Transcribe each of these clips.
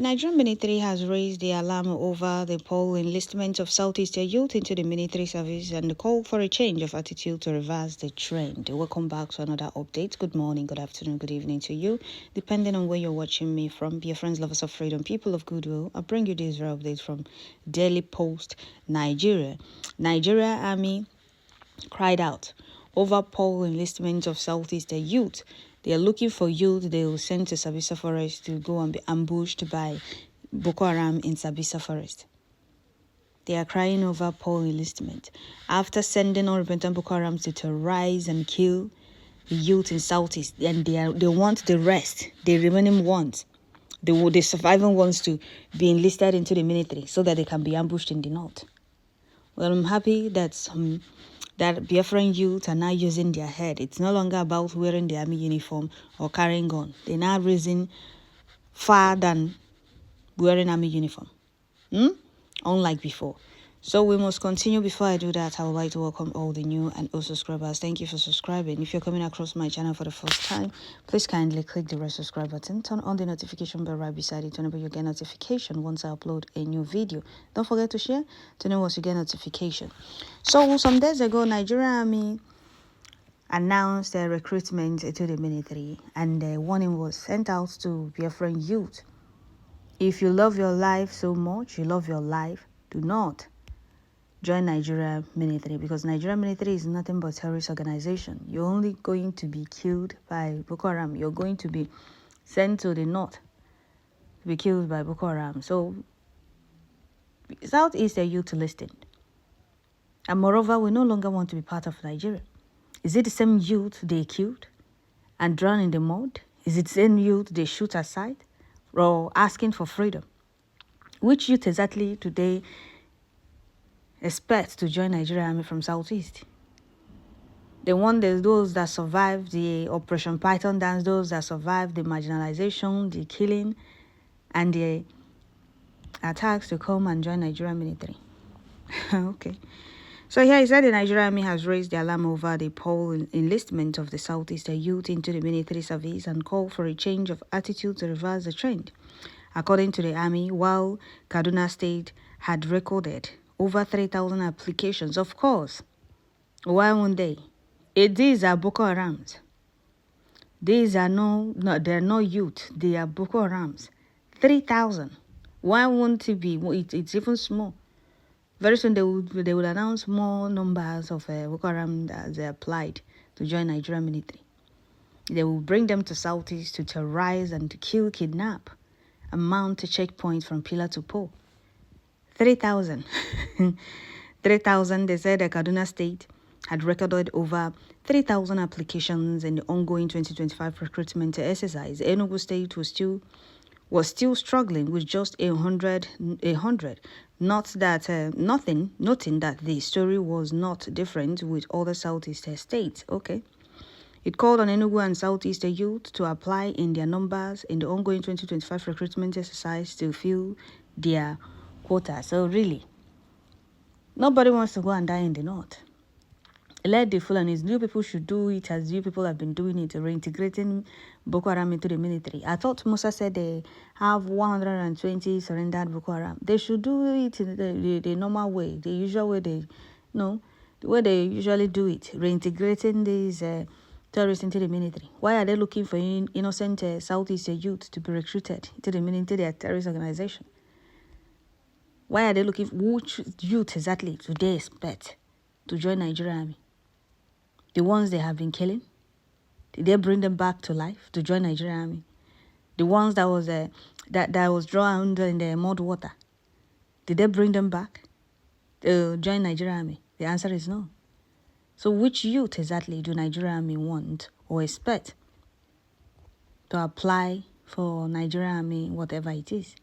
Nigerian military has raised the alarm over the poll enlistment of Southeastern youth into the military service and the call for a change of attitude to reverse the trend. Welcome back to another update. Good morning, good afternoon, good evening to you, depending on where you're watching me from. Be your friends, lovers of freedom, people of goodwill. I bring you these rare updates from Daily Post, Nigeria. Nigeria Army cried out over poll enlistment of Southeastern youth. They are looking for youth they will send to Sambisa Forest to go and be ambushed by Boko Haram in Sambisa Forest. They are crying over poll enlistment. After sending unrepentant Boko Haram to terrorize and kill the youth in Southeast, and they want the rest, the remaining ones, the surviving ones to be enlisted into the military so that they can be ambushed in the north. Well, I'm happy that that Biafran youth are now using their head. It's no longer about wearing the army uniform or carrying gun. They're now reason far than wearing army uniform. Unlike before. So we must continue. Before I do that, I would like to welcome all the new and old subscribers. Thank you for subscribing. If you're coming across my channel for the first time, please kindly click the red subscribe button. Turn on the notification bell right beside it to enable you get notification once I upload a new video. Don't forget to share to know once you get notification. So some days ago, Nigerian Army announced their recruitment to the military, and a warning was sent out to Biafran youth. If you love your life so much, you love your life, do not join Nigeria military, because Nigeria military is nothing but a terrorist organization. You're only going to be killed by Boko Haram. You're going to be sent to the north to be killed by Boko Haram. So Southeast are youth listed. And moreover, we no longer want to be part of Nigeria. Is it the same youth they killed and drowned in the mud? Is it the same youth they shoot aside or asking for freedom? Which youth exactly do they expect to join Nigerian Army from Southeast? They want those that survived the Operation Python dance, those that survived the marginalization, the killing, and the attacks to come and join Nigerian military. Okay. So here he said the Nigerian Army has raised the alarm over the poll enlistment of the Southeastern youth into the military service and called for a change of attitude to reverse the trend. According to the Army, while Kaduna State had recorded over 3,000 applications, of course, why won't they? These are Boko Harams. These are they're not youth. They are Boko Harams. 3,000. Why won't it be? It's even small. Very soon they will announce more numbers of Boko Haram that they applied to join Nigerian military. They will bring them to Southeast to terrorize and to kill, kidnap, and mount a checkpoint from pillar to pole. 3,000. 3,000. They said that Kaduna State had recorded over 3,000 applications in the ongoing 2025 recruitment exercise. Enugu State was still struggling with just 100. Noting that the story was not different with other Southeast states. Okay. It called on Enugu and Southeast youth to apply in their numbers in the ongoing 2025 recruitment exercise to fill their quota. So really, nobody wants to go and die in the north. Let the Fulanis, you people should do it as you people have been doing it, reintegrating Boko Haram into the military. I thought Musa said they have 120 surrendered Boko Haram. They should do it in the normal way, the usual way the way they usually do it, reintegrating these terrorists into the military. Why are they looking for innocent Southeast youth to be recruited into the military, their terrorist organization? Why are they looking for which youth exactly do they expect to join Nigerian Army? The ones they have been killing? Did they bring them back to life to join Nigerian Army? The ones that was drowned in the mud water? Did they bring them back to join Nigerian Army? The answer is no. So which youth exactly do Nigerian Army want or expect to apply for Nigerian Army, whatever it is?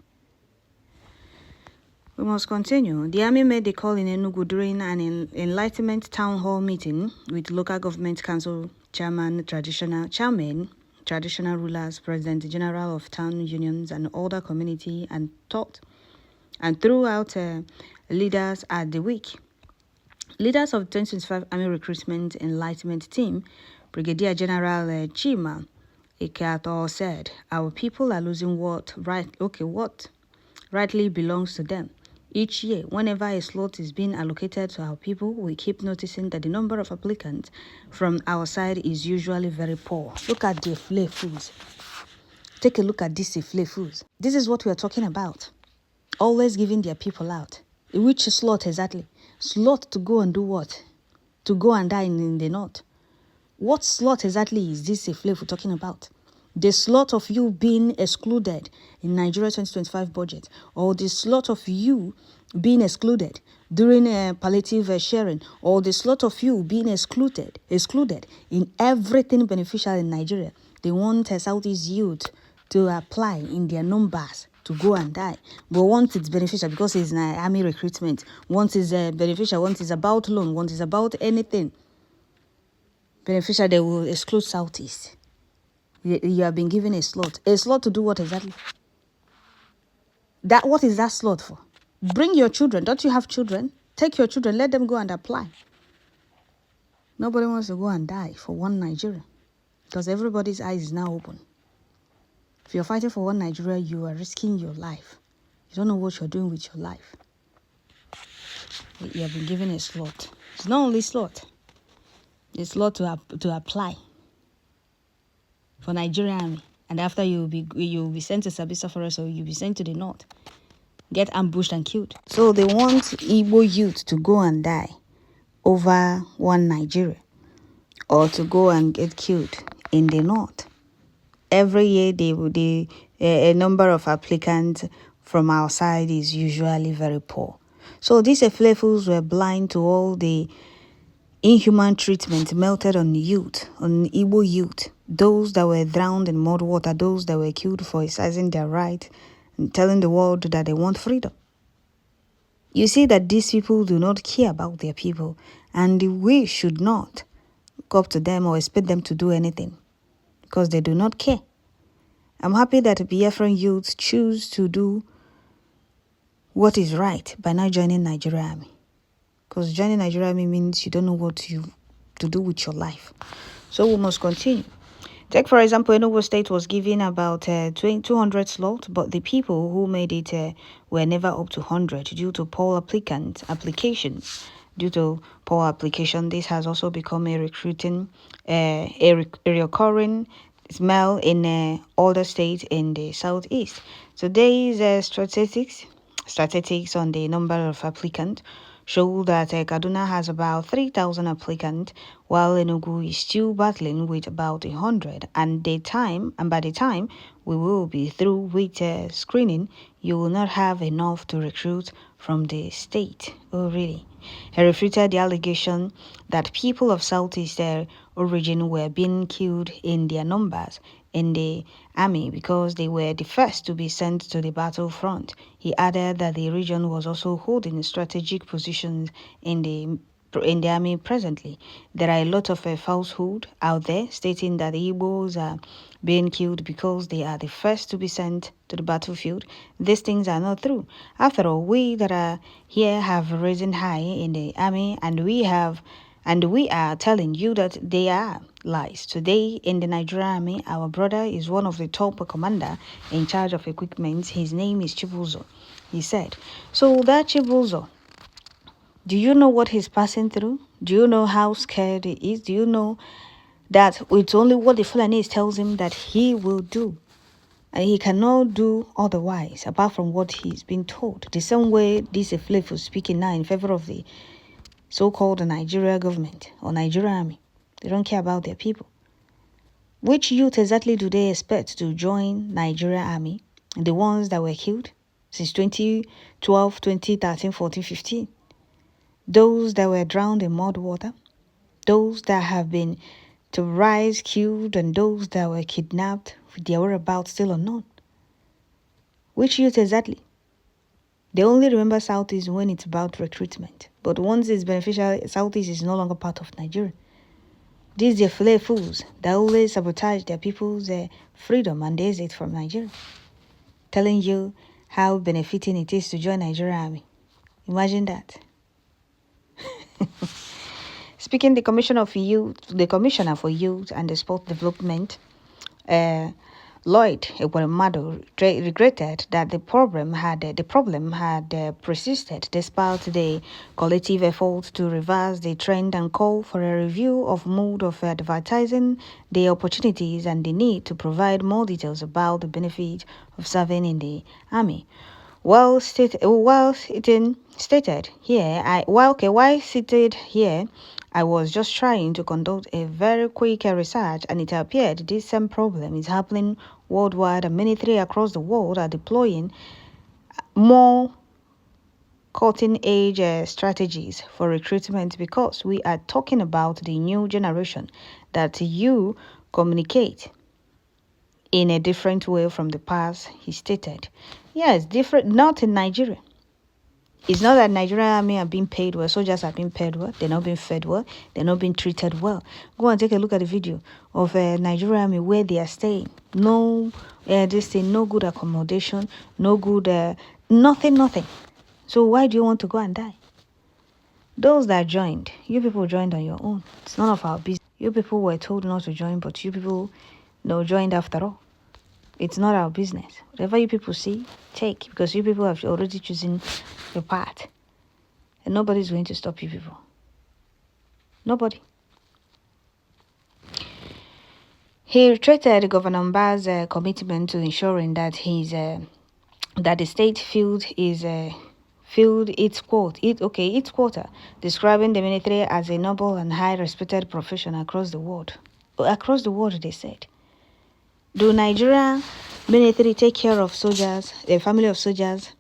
We must continue. The Army made the call in Enugu during an enlightenment town hall meeting with local government council chairman, traditional rulers, president general of town unions and other community, and throughout leaders at the week. Leaders of the 2025 Army Recruitment Enlightenment Team, Brigadier General Chima Ikato said, our people are losing what rightly belongs to them. Each year, whenever a slot is being allocated to our people, we keep noticing that the number of applicants from our side is usually very poor. Look at the fools. Take a look at these fools. This is what we are talking about. Always giving their people out. Which slot exactly? Slot to go and do what? To go and die in the north. What slot exactly is this we're talking about? The slot of you being excluded in Nigeria 2025 budget, or the slot of you being excluded during palliative sharing, or the slot of you being excluded in everything beneficial in Nigeria. They want Southeast youth to apply in their numbers to go and die. But once it's beneficial, because it's an army recruitment, once it's beneficial, once it's about loan, once it's about anything beneficial, they will exclude Southeast. You have been given a slot. A slot to do what exactly? What is that slot for? Bring your children. Don't you have children? Take your children. Let them go and apply. Nobody wants to go and die for one Nigeria, because everybody's eyes is now open. If you're fighting for one Nigeria, you are risking your life. You don't know what you're doing with your life. You have been given a slot. It's not only slot. It's slot to apply for Nigerian army, and after you'll be sent to Sabisa Forest, or you'll be sent to the north, get ambushed and killed. So they want Igbo youth to go and die over one Nigeria, or to go and get killed in the north. Every year a number of applicants from our side is usually very poor. So these fools were blind to all the inhuman treatment melted on youth, on Igbo youth, those that were drowned in mud water, those that were killed for exercising their right and telling the world that they want freedom. You see that these people do not care about their people, and we should not go up to them or expect them to do anything, because they do not care. I'm happy that Biafran youth choose to do what is right by not joining Nigerian army. Because joining Nigerian army means you don't know what to do with your life. So we must continue. Take, for example, Enugu State was given about 200 slots, but the people who made it were never up to 100 due to poor applications. Due to poor application, this has also become a recurring smell in other states in the southeast. Today's statistics on the number of applicants show that Kaduna has about 3,000 applicants, while Enugu is still battling with about 100. And by the time we will be through with screening, you will not have enough to recruit from the state. Oh, really? He refuted the allegation that people of Southeast origin were being killed in their numbers in the army because they were the first to be sent to the battlefront. He added that the region was also holding strategic positions in the army presently. There are a lot of falsehood out there stating that the Igbos are being killed because they are the first to be sent to the battlefield. These things are not true. After all, we that are here have risen high in the army, and we are telling you that they are lies. Today in the Nigerian army, our brother is one of the top commander in charge of equipment. His name is Chibuzo. He said, so that Chibuzo, do you know what he's passing through? Do you know how scared he is? Do you know that it's only what the Fulani tells him that he will do? And he cannot do otherwise apart from what he's been told. The same way this Eflef was speaking now in favor of the so-called Nigeria government or Nigerian army. They don't care about their people. Which youth exactly do they expect to join Nigerian army? The ones that were killed since 2012, 2013, 14, 15. Those that were drowned in mud water. Those that have been terrorized, killed, and those that were kidnapped with their whereabouts still unknown. Which youth exactly? They only remember Southeast when it's about recruitment. But once it's beneficial, Southeast is no longer part of Nigeria. These are fools that always sabotage their people's freedom and exit from Nigeria. Telling you how benefiting it is to join Nigerian army. Imagine that. Speaking, the Commissioner for Youth and the Sport Development Lloyd Ekweremadu regretted that the problem had persisted despite the collective effort to reverse the trend and call for a review of mode of advertising, the opportunities, and the need to provide more details about the benefit of serving in the army. While stated here, I was just trying to conduct a very quick research, and it appeared this same problem is happening worldwide, and military across the world are deploying more cutting-edge strategies for recruitment because we are talking about the new generation that you communicate in a different way from the past, he stated. Yes, different, not in Nigeria. It's not that Nigerian army are being paid well, soldiers are being paid well, they're not being fed well, they're not being treated well. Go and take a look at the video of Nigerian army where they are staying. No, no good accommodation, no good, nothing. So why do you want to go and die? Those that joined, you people joined on your own. It's none of our business. You people were told not to join, but you people joined after all. It's not our business. Whatever you people see, take, because you people have already chosen your path. And nobody's going to stop you people. Nobody. He reiterated Governor Mba's commitment to ensuring that that the state filled its quota, describing the military as a noble and high respected profession across the world. Across the world, they said. Do Nigeria military take care of soldiers, a family of soldiers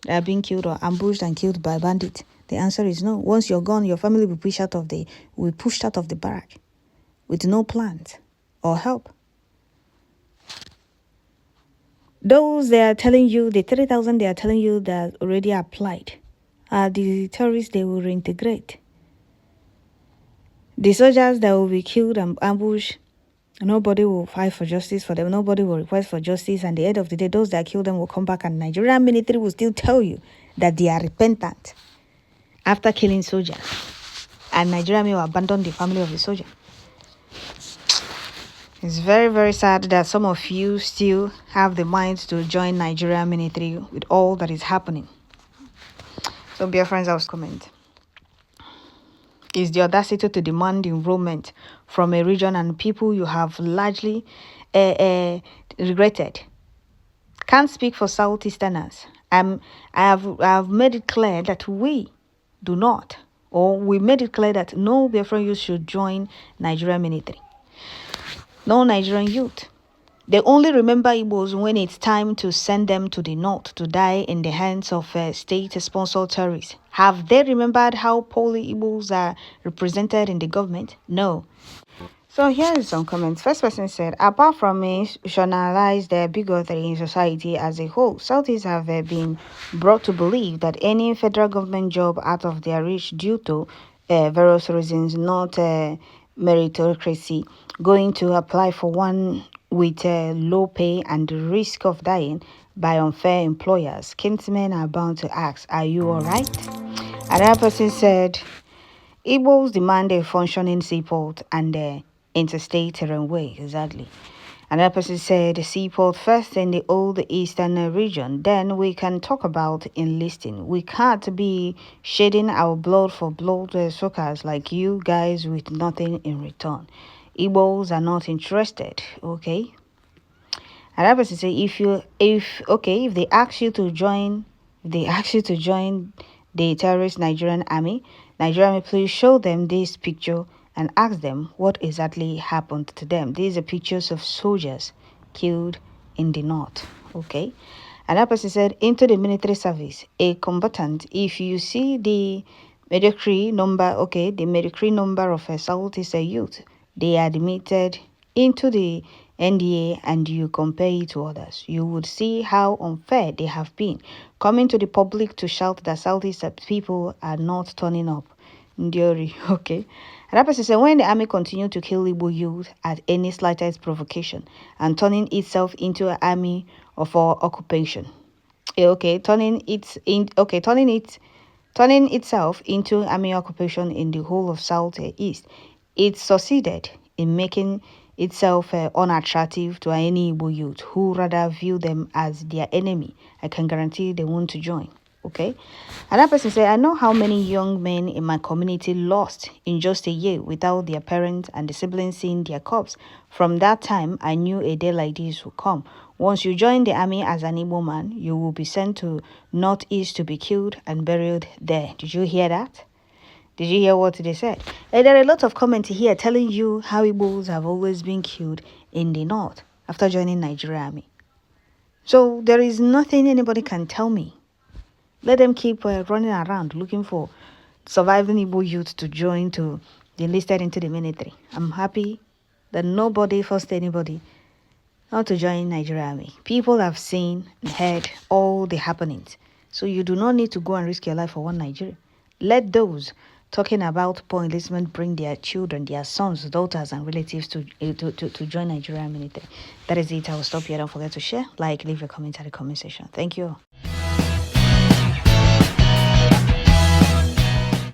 that are being killed or ambushed and killed by bandits? The answer is no. Once you're gone, your family will be pushed out of the barrack with no plans or help. Those they are telling you, the 30,000 they are telling you that already applied, are the terrorists they will reintegrate. The soldiers that will be killed and ambushed, nobody will fight for justice for them. Nobody will request for justice. And at the end of the day, those that kill them will come back, and Nigerian military will still tell you that they are repentant after killing soldiers. And Nigerian will abandon the family of the soldier. It's very, very sad that some of you still have the mind to join Nigerian military with all that is happening. So, dear friends, I'll comment. Is the audacity to demand enrollment from a region and people you have largely regretted. Can't speak for Southeasterners. I have made it clear that we do not, or we made it clear that no Biafran youth should join Nigerian military. No Nigerian youth. They only remember Igbos when it's time to send them to the north to die in the hands of state-sponsored terrorists. Have they remembered how poorly Igbos are represented in the government? No. So here is some comments. First person said, apart from institutionalized bigotry in society as a whole, Southeast have been brought to believe that any federal government job out of their reach due to various reasons, not meritocracy, going to apply for one with low pay and the risk of dying by unfair employers. Kinsmen are bound to ask, are you all right? Another person said, Igbos demand a functioning seaport and interstate railway. Exactly. Another person said, seaport first in the old eastern region, then we can talk about enlisting. We can't be shedding our blood for blood suckers like you guys with nothing in return. Igbos are not interested, okay? Another person say, if they ask you to join the terrorist Nigerian army, please show them this picture and ask them what exactly happened to them. These are pictures of soldiers killed in the north, okay? Another person said, into the military service, a combatant, if you see the medical number of a Southeast youth, they are admitted into the NDA and you compare it to others, you would see how unfair they have been, coming to the public to shout that Southeast people are not turning up. Ndiori, okay. Another person said, when the army continued to kill Igbo youth at any slightest provocation and turning itself into an army of our occupation, turning itself into army occupation in the whole of Southeast, it succeeded in making itself unattractive to any Igbo youth who rather view them as their enemy. I can guarantee they want to join. Okay. Another person said, I know how many young men in my community lost in just a year without their parents and the siblings seeing their corpse. From that time, I knew a day like this would come. Once you join the army as an Igbo man, you will be sent to Northeast to be killed and buried there. Did you hear that? Did you hear what they said? And there are a lot of comments here telling you how Igbos have always been killed in the North after joining Nigerian army. So there is nothing anybody can tell me. Let them keep running around looking for surviving Igbo youth to join to be enlisted into the military. I'm happy that nobody forced anybody not to join Nigerian army. People have seen and heard all the happenings. So you do not need to go and risk your life for one Nigeria. Let those talking about poor enlistment bring their children, their sons, daughters, and relatives to join Nigerian military. That is it. I will stop here. Don't forget to share, like, leave a comment at the comment section. Thank you.